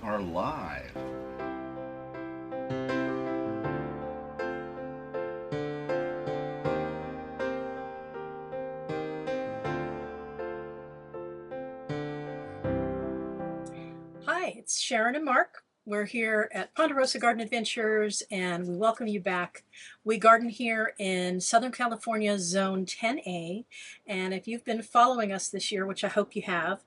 are live. Hi, it's Sharon and Mark. We're here at Ponderosa Garden Adventures and we welcome you back. We garden here in Southern California, Zone 10A. And if you've been following us this year, which I hope you have,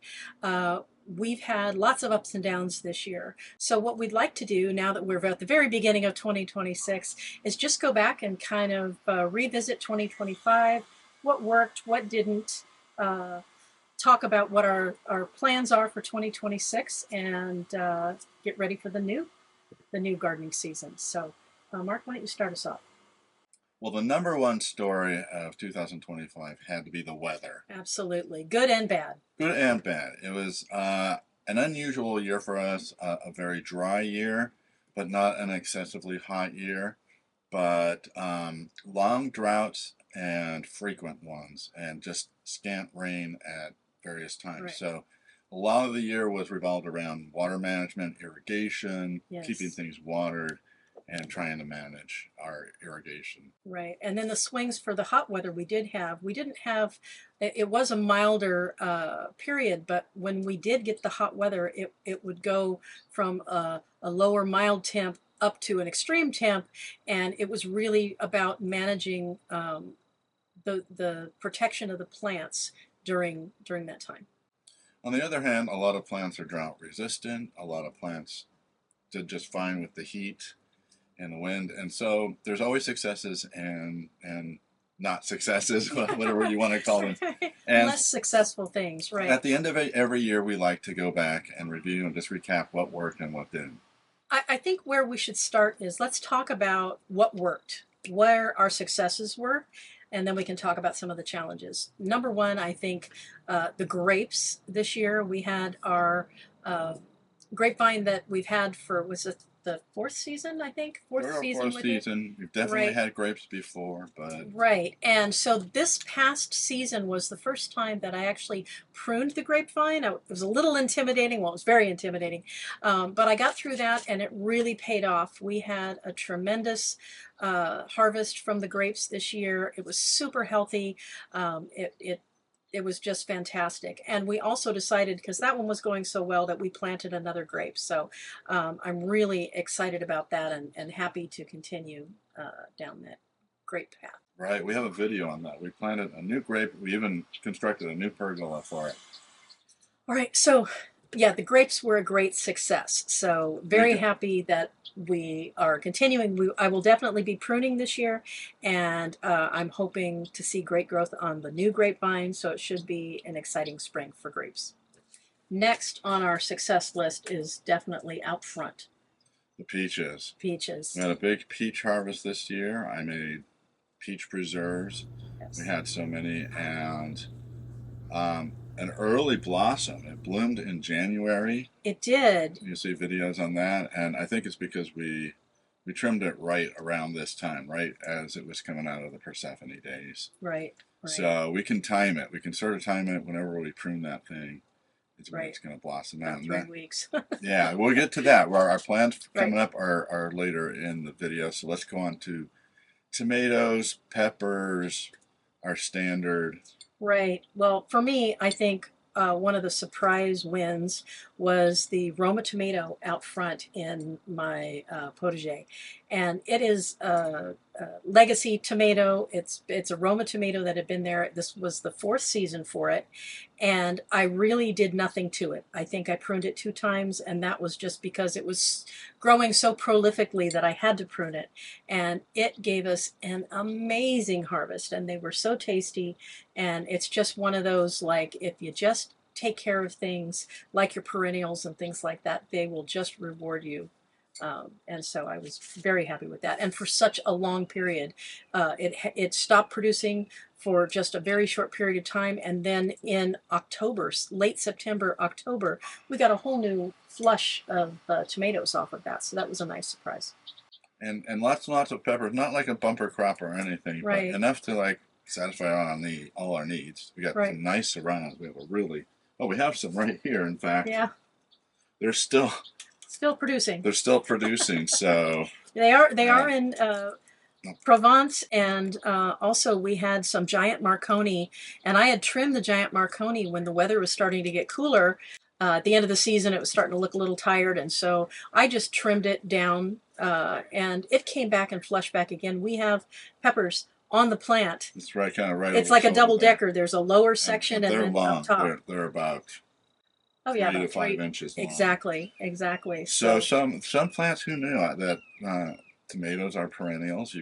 we've had lots of ups and downs this year. So what we'd like to do now that we're at the very beginning of 2026 is just go back and kind of revisit 2025, what worked, what didn't, talk about what our plans are for 2026 and get ready for the new gardening season. So, Mark, why don't you start us off? Well, the number one story of 2025 had to be the weather. Absolutely. Good and bad. Good and bad. It was an unusual year for us, a very dry year, but not an excessively hot year, but long droughts and frequent ones, and just scant rain at various times. Right. So a lot of the year was revolved around water management, irrigation, Yes. keeping things watered, and trying to manage our irrigation. Right. And then the swings for the hot weather we didn't have, it was a milder period, but when we did get the hot weather, it would go from a lower mild temp up to an extreme temp, and it was really about managing the protection of the plants during that time. On the other hand, a lot of plants are drought resistant. A lot of plants did just fine with the heat and the wind, and so there's always successes and not successes, whatever you want to call them. And less successful things, right? At the end of every year, we like to go back and review and just recap what worked and what didn't. I think where we should start is let's talk about what worked, where our successes were, and then we can talk about some of the challenges. Number one, I think the grapes this year. We had our grapevine that we've had for, was it the fourth season, I think? Fourth season. We've definitely had grapes before, but... Right. And so this past season was the first time that I actually pruned the grapevine. It was a little intimidating. Well, it was very intimidating. But I got through that and it really paid off. We had a tremendous harvest from the grapes this year. It was super healthy. It was just fantastic. And we also decided, because that one was going so well, that we planted another grape. So I'm really excited about that and happy to continue down that grape path. Right. We have a video on that. We planted a new grape. We even constructed a new pergola for it. All right. So, yeah, the grapes were a great success. So very happy that we are continuing. I will definitely be pruning this year, and I'm hoping to see great growth on the new grapevine, so it should be an exciting spring for grapes. Next on our success list is definitely out front. The peaches. Peaches. We had a big peach harvest this year. I made peach preserves. Yes. We had so many, and an early blossom. It bloomed in January. It did. You see videos on that, and I think it's because we trimmed it right around this time, right as it was coming out of the Persephone days. Right. So we can time it. We can sort of time it whenever we prune that thing. It's when it's going to blossom out. 3 weeks. Yeah, we'll get to that. Where our plants coming up are later in the video. So let's go on to tomatoes, peppers, our standard. Right. Well, for me, I think one of the surprise wins was the Roma tomato out front in my potager. And it is a legacy tomato. It's a Roma tomato that had been there. This was the 4th season for it. And I really did nothing to it. I think I pruned it 2 times, and that was just because it was growing so prolifically that I had to prune it. And it gave us an amazing harvest, and they were so tasty. And it's just one of those, like, if you just take care of things like your perennials and things like that, they will just reward you. And so I was very happy with that. And for such a long period, it stopped producing for just a very short period of time. And then in October, late September, October, we got a whole new flush of tomatoes off of that. So that was a nice surprise. And lots and lots of peppers, not like a bumper crop or anything, but enough to like satisfy all our needs. We got some nice serranos. We have we have some right here, in fact. Yeah. There's still Still producing. They're still producing, so They are in Provence, and also we had some giant Marconi, and I had trimmed the giant Marconi when the weather was starting to get cooler. At the end of the season, it was starting to look a little tired, and so I just trimmed it down, and it came back and flushed back again. We have peppers on the plant. it's right, kind of right It's over the like a shoulder double there. decker. There's a lower section And and they're then up long. top. They're about Oh yeah, 3 to about 5 three. inches long. Exactly, exactly. So So some plants, who knew that tomatoes are perennials.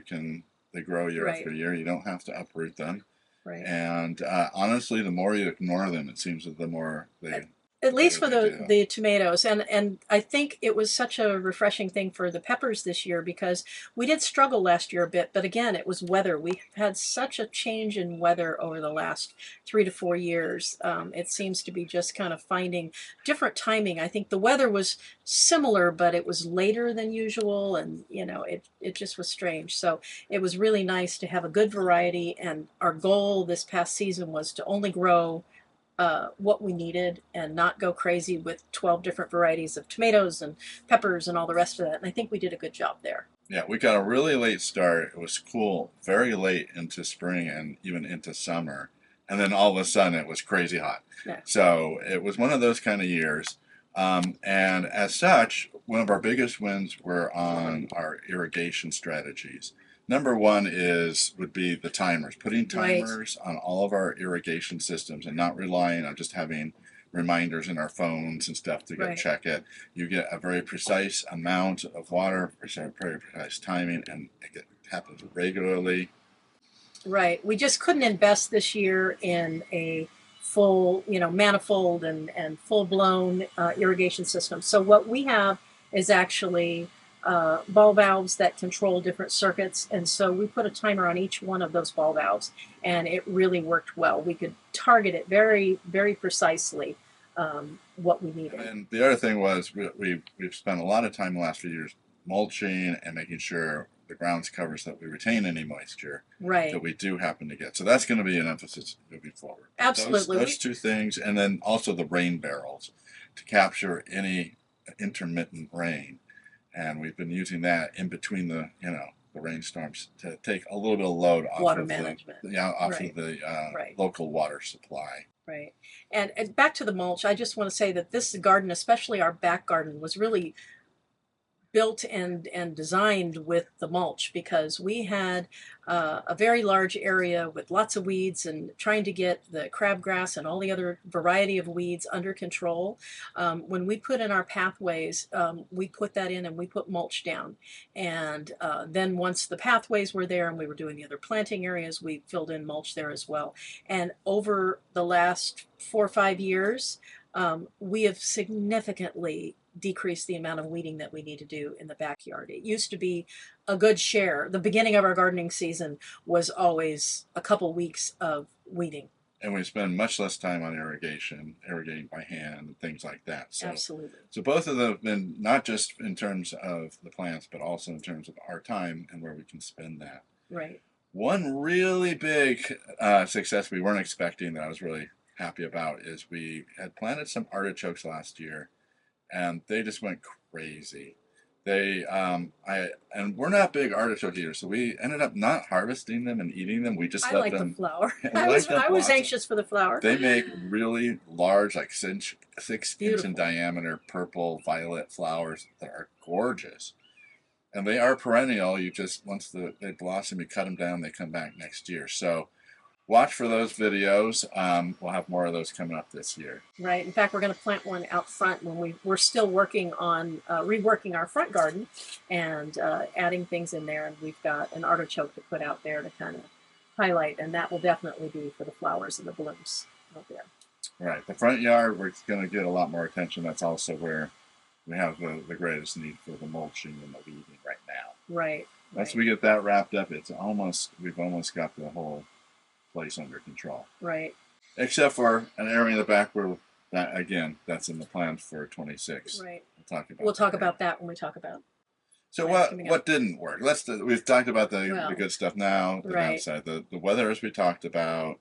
They grow year right, after year. You don't have to uproot them. right. And honestly, the more you ignore them, it seems that the more At the least better for they do. the tomatoes, and I think it was such a refreshing thing for the peppers this year, because we did struggle last year a bit, but again, it was weather. We had such a change in weather over the last 3 to 4 years. It seems to be just kind of finding different timing. I think the weather was similar, but it was later than usual, and it just was strange. So it was really nice to have a good variety, and our goal this past season was to only grow what we needed and not go crazy with 12 different varieties of tomatoes and peppers and all the rest of that. And I think we did a good job there. Yeah, we got a really late start. It was cool, very late into spring and even into summer. And then all of a sudden it was crazy hot. Yeah. So it was one of those kind of years. And as such, one of our biggest wins were on our irrigation strategies. Number one would be the timers, putting Right. timers on all of our irrigation systems and not relying on just having reminders in our phones and stuff to go Right. check it. You get a very precise amount of water, very precise timing, and it happens regularly. Right. We just couldn't invest this year in a full, manifold and full blown irrigation system. So what we have is actually ball valves that control different circuits. And so we put a timer on each one of those ball valves, and it really worked well. We could target it very, very precisely, what we needed. And the other thing was we've spent a lot of time the last few years mulching and making sure the ground's covered so that we retain any moisture Right. that we do happen to get. So that's going to be an emphasis moving forward. Absolutely. Those two things, and then also the rain barrels to capture any intermittent rain. And we've been using that in between the rainstorms to take a little bit of load off Water of management. off Right. of the Right. local water supply. Right. And back to the mulch, I just want to say that this garden, especially our back garden, was really built and designed with the mulch, because we had a very large area with lots of weeds, and trying to get the crabgrass and all the other variety of weeds under control. When we put in our pathways, we put that in and we put mulch down. And then once the pathways were there and we were doing the other planting areas, we filled in mulch there as well. And over the last 4 or 5 years, we have significantly decrease the amount of weeding that we need to do in the backyard. It used to be a good share. The beginning of our gardening season was always a couple weeks of weeding. And we spend much less time on irrigating by hand and things like that. So, Absolutely. So both of them have been, not just in terms of the plants, but also in terms of our time and where we can spend that. Right. One really big success we weren't expecting that I was really happy about is we had planted some artichokes last year, and they just went crazy. And we're not big artichoke eaters, so we ended up not harvesting them and eating them. We just I let like them. the flower. I was anxious for the flower. They make really large, like 6 inch in Beautiful. diameter, purple violet flowers that are gorgeous, and they are perennial. You just once they blossom, you cut them down, they come back next year. So watch for those videos. We'll have more of those coming up this year. Right. In fact, we're going to plant one out front when we're still working on reworking our front garden and adding things in there. And we've got an artichoke to put out there to kind of highlight, and that will definitely be for the flowers and the blooms out there. Right. The front yard, we're going to get a lot more attention. That's also where we have the greatest need for the mulching and the weeding right now. Right. Once we get that wrapped up, we've almost got the whole place under control. Right. Except for an area in the back where that's in the plans for 26. Right. We'll talk about that when we talk about. So what didn't work? We've talked about the good stuff now. The Right. downside, the weather, as we talked about.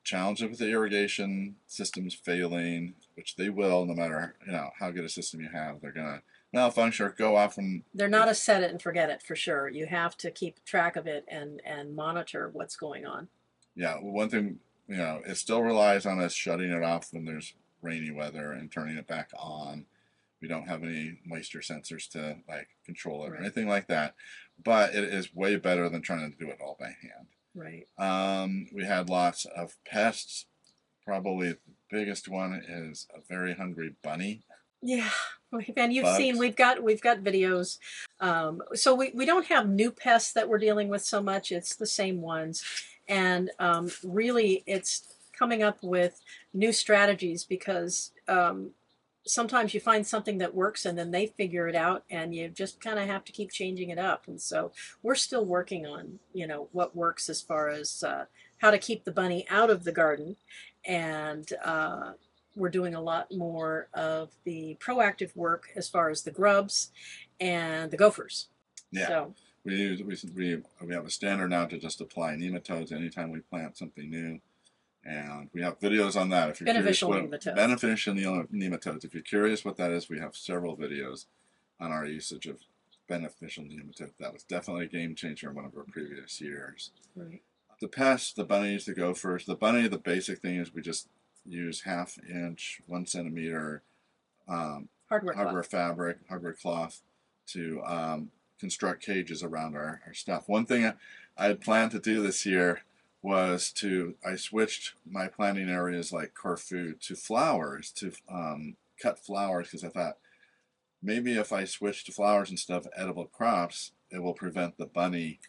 challenges with the irrigation systems failing, which they will, no matter how good a system you have, they're gonna malfunction or go off and They're not a set it and forget it for sure. You have to keep track of it and monitor what's going on. yeah. One thing, it still relies on us shutting it off when there's rainy weather and turning it back on. We don't have any moisture sensors to like control it or Right. anything like that, but it is way better than trying to do it all by hand. Right. We had lots of pests. Probably the biggest one is a very hungry bunny. Yeah, and you've seen Bugs. we've got videos. So we don't have new pests that we're dealing with so much. It's the same ones, and really it's coming up with new strategies because sometimes you find something that works and then they figure it out and you just kind of have to keep changing it up. And so we're still working on what works as far as how to keep the bunny out of the garden, and we're doing a lot more of the proactive work as far as the grubs and the gophers. Yeah. So We have a standard now to just apply nematodes anytime we plant something new. And we have videos on that. If you're beneficial curious nematodes. beneficial nematodes, if you're curious what that is, we have several videos on our usage of beneficial nematodes. That was definitely a game changer in one of our previous years. Right. The pests, the bunnies, the gophers. The bunny, the basic thing is we just use 1/2 inch, 1 centimeter hardware cloth to construct cages around our stuff. One thing I had planned to do this year was I switched my planting areas like core food to flowers, to cut flowers, because I thought maybe if I switch to flowers instead of edible crops, it will prevent the bunny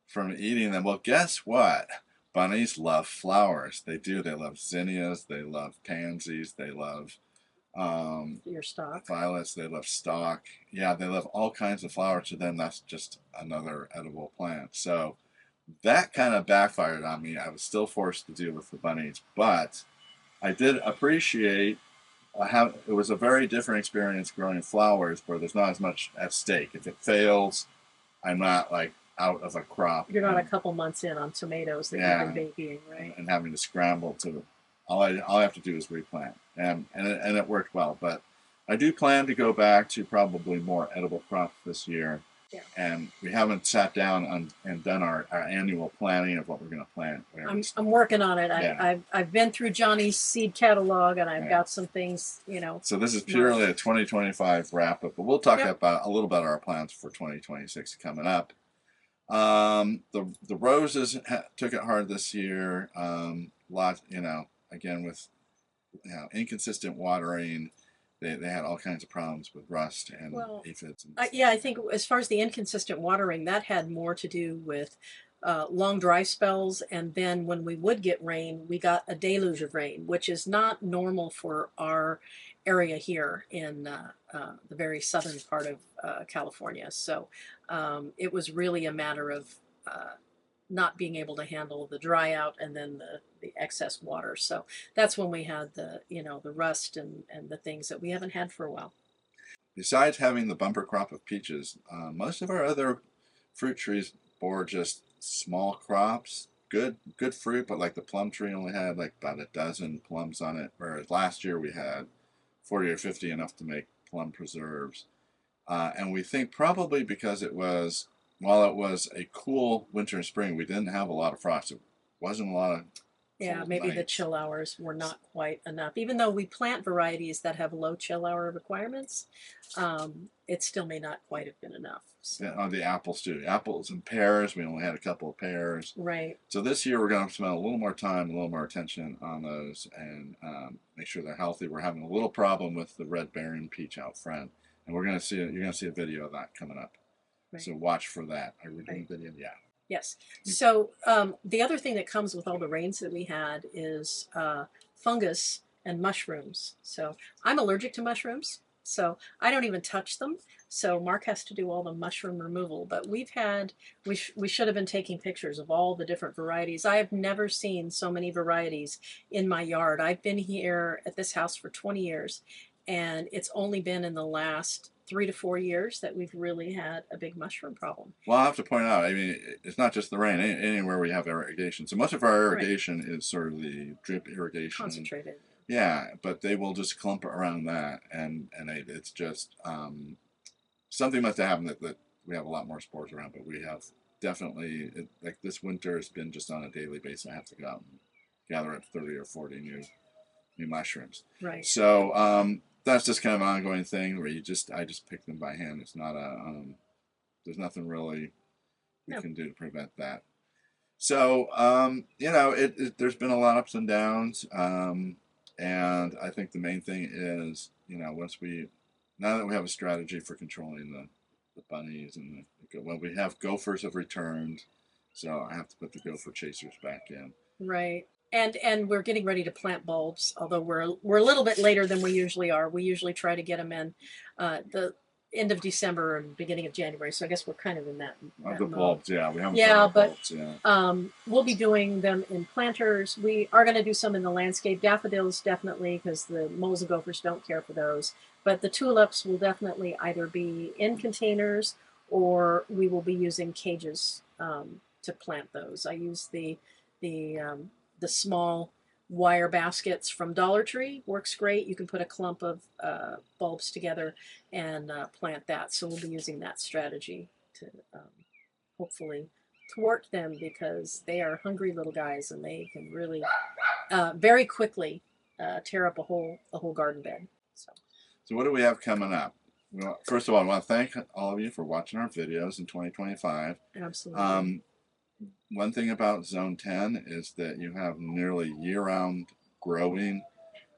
from eating them. Well, guess what? Bunnies love flowers. They do. They love zinnias. They love pansies. They love Your stock. violets. They love stock. Yeah, they love all kinds of flowers. To them, that's just another edible plant. So that kind of backfired on me. I was still forced to deal with the bunnies, but I did appreciate how it was a very different experience growing flowers where there's not as much at stake. If it fails, I'm not like out of a crop. You're not a couple months in on tomatoes that you've been babying, right? And having to scramble to. All I have to do is replant, and it worked well. But I do plan to go back to probably more edible crops this year. Yeah. And we haven't sat down and done our annual planning of what we're going to plant. I'm working on it. Yeah. I've been through Johnny's seed catalog and I've got some things, So this is purely a 2025 wrap up, but we'll talk about a little about our plans for 2026 coming up. The roses took it hard this year. Again with inconsistent watering. They had all kinds of problems with rust and aphids. I think as far as the inconsistent watering, that had more to do with long dry spells, and then when we would get rain, we got a deluge of rain, which is not normal for our area here in the very southern part of California. So it was really a matter of not being able to handle the dry out and then the excess water. So that's when we had the rust and the things that we haven't had for a while. Besides having the bumper crop of peaches, most of our other fruit trees bore just small crops. Good fruit, but like the plum tree only had like about a dozen plums on it, whereas last year we had 40 or 50, enough to make plum preserves. And we think probably because while it was a cool winter and spring, we didn't have a lot of frost. It wasn't a lot of maybe nights. The chill hours were not quite enough. Even though we plant varieties that have low chill hour requirements, it still may not quite have been enough. So. Yeah, on the apples too. Apples and pears, we only had a couple of pears. Right. So this year we're going to spend a little more time, a little more attention on those, and make sure they're healthy. We're having a little problem with the red bearing peach out front, and you're going to see a video of that coming up. Right. So watch for that. Are we doing a video? Yeah. Yes. So the other thing that comes with all the rains that we had is fungus and mushrooms. So I'm allergic to mushrooms, so I don't even touch them. So Mark has to do all the mushroom removal. But we should have been taking pictures of all the different varieties. I have never seen so many varieties in my yard. I've been here at this house for 20 years, and it's only been in the last 3 to 4 years that we've really had a big mushroom problem. Well, I have to point out, I mean, it's not just the rain. Anywhere we have irrigation, so much of our Right. irrigation is sort of the drip irrigation. Concentrated. Yeah, but they will just clump around that, and it's just something must have happened that we have a lot more spores around. But we have definitely like this winter has been just on a daily basis. I have to go out and gather up 30 or 40 new mushrooms. Right. So that's just kind of an ongoing thing where I just pick them by hand. It's not a there's nothing really we No. can do to prevent that. So there's been a lot of ups and downs, and I think the main thing is now that we have a strategy for controlling the bunnies and well, we have gophers have returned, so I have to put the gopher chasers back in. Right. And we're getting ready to plant bulbs, although we're a little bit later than we usually are. We usually try to get them in the end of December and beginning of January. So I guess we're kind of in that The mode. bulbs, yeah, we haven't Yeah, started but bulbs, yeah. we'll be doing them in planters. We are going to do some in the landscape. Daffodils, definitely, because the moles and gophers don't care for those. But the tulips will definitely either be in containers or we will be using cages to plant those. I use the small wire baskets from Dollar Tree. Works great. You can put a clump of bulbs together and plant that. So we'll be using that strategy to hopefully thwart them, because they are hungry little guys and they can really very quickly tear up a whole garden bed. So what do we have coming up? Well, first of all, I want to thank all of you for watching our videos in 2025. Absolutely. One thing about Zone 10 is that you have nearly year-round growing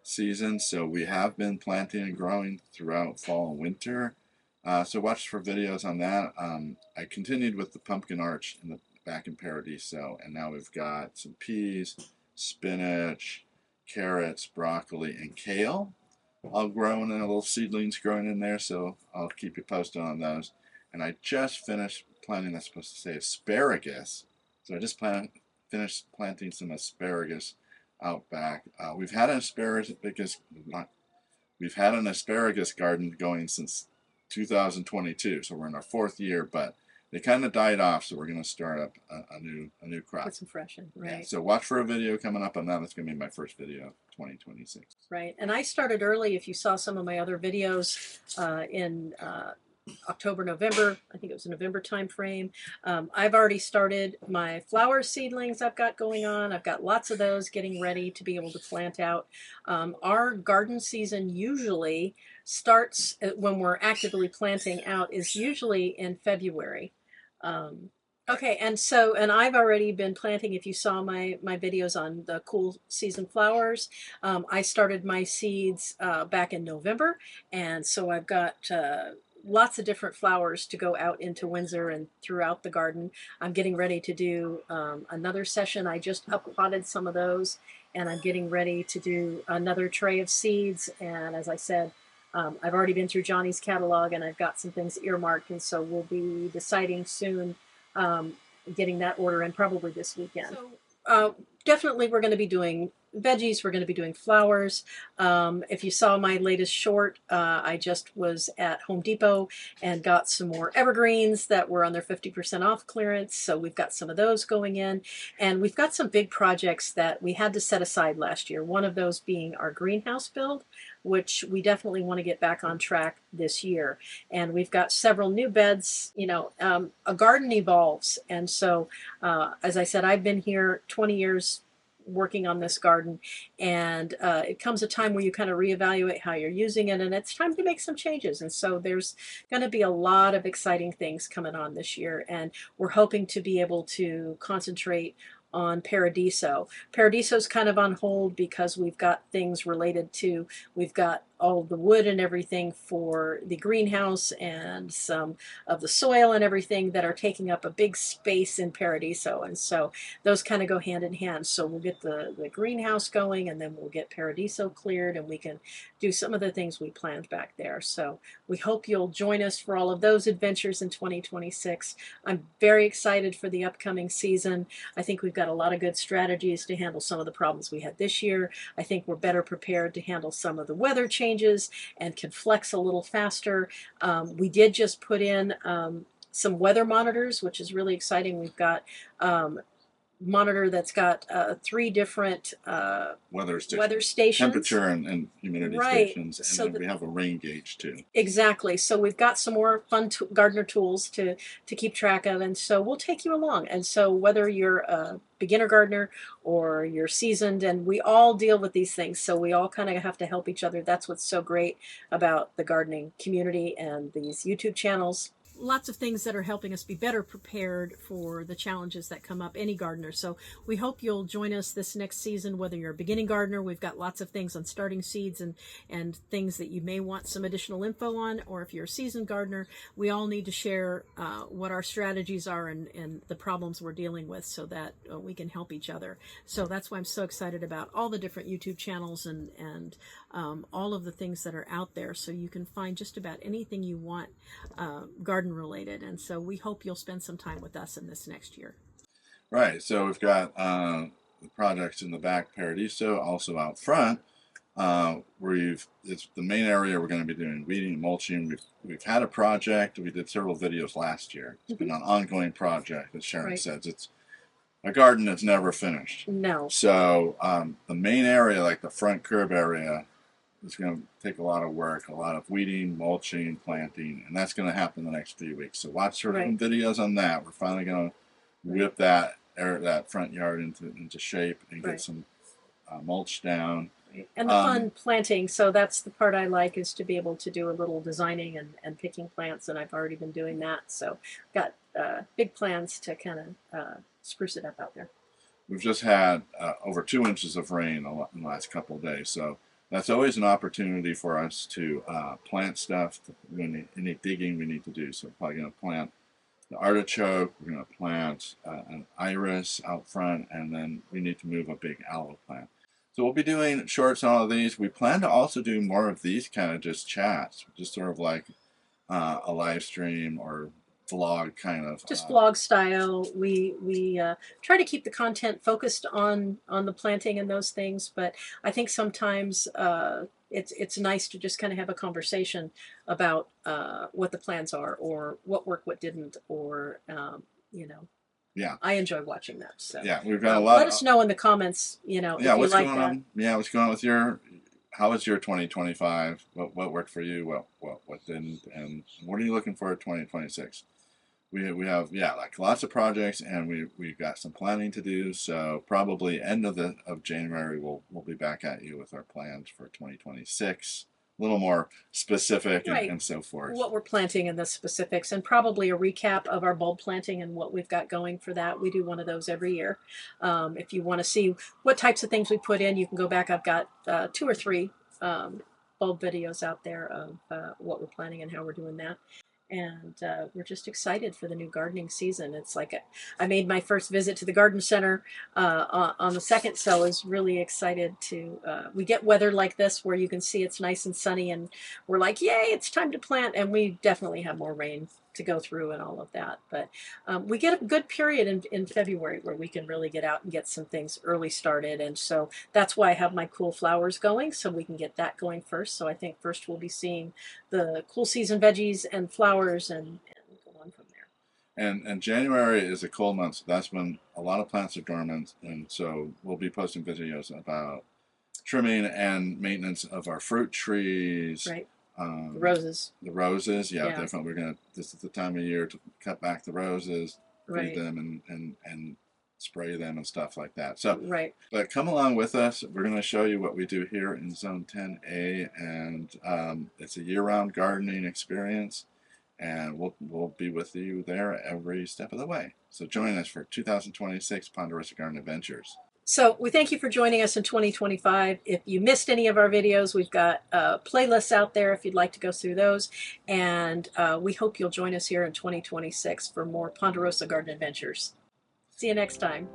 season, so we have been planting and growing throughout fall and winter. So watch for videos on that. I continued with the pumpkin arch back in Paradiso, and now we've got some peas, spinach, carrots, broccoli, and kale all growing, and little seedlings growing in there, so I'll keep you posted on those. And I just finished planting, that's supposed to say asparagus. So I just finished planting some asparagus out back. We've had an asparagus garden going since 2022, so we're in our 4th year, but they kind of died off, so we're going to start up a new crop. Put some fresh in, right? Yeah, so watch for a video coming up on that. That's going to be my first video of 2026. Right, and I started early. If you saw some of my other videos in October, November, I think it was a November time frame. I've already started my flower seedlings I've got going on. I've got lots of those getting ready to be able to plant out. Our garden season usually starts when we're actively planting out, is usually in February. Okay, and I've already been planting. If you saw my videos on the cool season flowers, I started my seeds back in November, and so I've got lots of different flowers to go out into Windsor and throughout the garden. I'm getting ready to do another session. I just uppotted some of those, and I'm getting ready to do another tray of seeds. And as I said, I've already been through Johnny's catalog, and I've got some things earmarked, and so we'll be deciding soon, getting that order in probably this weekend. So definitely we're going to be doing veggies, we're going to be doing flowers. If you saw my latest short, I just was at Home Depot and got some more evergreens that were on their 50% off clearance, so we've got some of those going in. And we've got some big projects that we had to set aside last year, one of those being our greenhouse build, which we definitely want to get back on track this year. And we've got several new beds. A garden evolves, and so as I said, I've been here 20 years working on this garden, and it comes a time where you kind of reevaluate how you're using it, and it's time to make some changes. And so there's going to be a lot of exciting things coming on this year, and we're hoping to be able to concentrate on Paradiso. Paradiso's kind of on hold because we've got things related to, we've got all the wood and everything for the greenhouse and some of the soil and everything that are taking up a big space in Paradiso. And so those kind of go hand in hand. So we'll get the greenhouse going, and then we'll get Paradiso cleared, and we can do some of the things we planned back there. So we hope you'll join us for all of those adventures in 2026. I'm very excited for the upcoming season. I think we've got a lot of good strategies to handle some of the problems we had this year. I think we're better prepared to handle some of the weather changes changes and can flex a little faster. We did just put in some weather monitors, which is really exciting. We've got monitor that's got three different weather stations. Temperature and humidity Right. stations, and So then we have a rain gauge too. Exactly. So we've got some more fun gardener tools to keep track of, and so we'll take you along. And so whether you're a beginner gardener or you're seasoned, and we all deal with these things, so we all kind of have to help each other. That's what's so great about the gardening community and these YouTube channels. Lots of things that are helping us be better prepared for the challenges that come up, any gardener. So we hope you'll join us this next season, whether you're a beginning gardener. We've got lots of things on starting seeds and things that you may want some additional info on, or if you're a seasoned gardener, we all need to share what our strategies are and the problems we're dealing with, so that we can help each other. So that's why I'm so excited about all the different YouTube channels and all of the things that are out there, so you can find just about anything you want garden related. And so we hope you'll spend some time with us in this next year. Right. So we've got the projects in the back, Paradiso, also out front. It's the main area we're going to be doing weeding and mulching. We've had a project. We did several videos last year. It's been an ongoing project, as Sharon says. It's a garden that's never finished. No. So the main area, like the front curb area, is going to take a lot of work, a lot of weeding, mulching, planting, and that's going to happen the next few weeks. So watch certain videos on that. We're finally going to whip that front yard into shape and get some mulch down. And the fun planting. So that's the part I like, is to be able to do a little designing and picking plants, and I've already been doing that. So got big plans to kind of spruce it up out there. We've just had over 2 inches of rain in the last couple of days, so that's always an opportunity for us to plant stuff. Any digging we need to do. So we're probably going to plant the artichoke, we're going to plant an iris out front, and then we need to move a big aloe plant. So we'll be doing shorts on all of these. We plan to also do more of these kind of just chats, just sort of like a live stream or vlog kind of. Just vlog style. We try to keep the content focused on the planting and those things, but I think sometimes it's nice to just kind of have a conversation about what the plans are, or what worked, what didn't, or you know. Yeah, I enjoy watching that. So yeah, we've got a lot. Let us know in the comments. Yeah, if you what's like going that. on? Yeah, what's going on with your? How was your 2025? What worked for you? What didn't? And what are you looking for in 2026? We have like lots of projects, and we've got some planning to do. So probably end of January we'll be back at you with our plans for 2026. A little more specific and so forth. What we're planting and the specifics, and probably a recap of our bulb planting and what we've got going for that. We do one of those every year. If you want to see what types of things we put in, you can go back. I've got 2 or 3 bulb videos out there of what we're planning and how we're doing that. And we're just excited for the new gardening season. It's like I made my first visit to the garden center on the 2nd, so I was really excited to. We get weather like this where you can see it's nice and sunny, and we're like, yay, it's time to plant. And we definitely have more rain to go through and all of that. But we get a good period in February where we can really get out and get some things early started. And so that's why I have my cool flowers going, so we can get that going first. So I think first we'll be seeing the cool season veggies and flowers and go on from there. And January is a cold month, so that's when a lot of plants are dormant. And so we'll be posting videos about trimming and maintenance of our fruit trees. Right. The roses. The roses, yeah, definitely. This is the time of year to cut back the roses, feed them, and spray them and stuff like that. So, but come along with us. We're going to show you what we do here in Zone 10A, and it's a year-round gardening experience, and we'll be with you there every step of the way. So join us for 2026 Ponderosa Garden Adventures. So we thank you for joining us in 2025. If you missed any of our videos, we've got playlists out there if you'd like to go through those. And we hope you'll join us here in 2026 for more Ponderosa Garden Adventures. See you next time.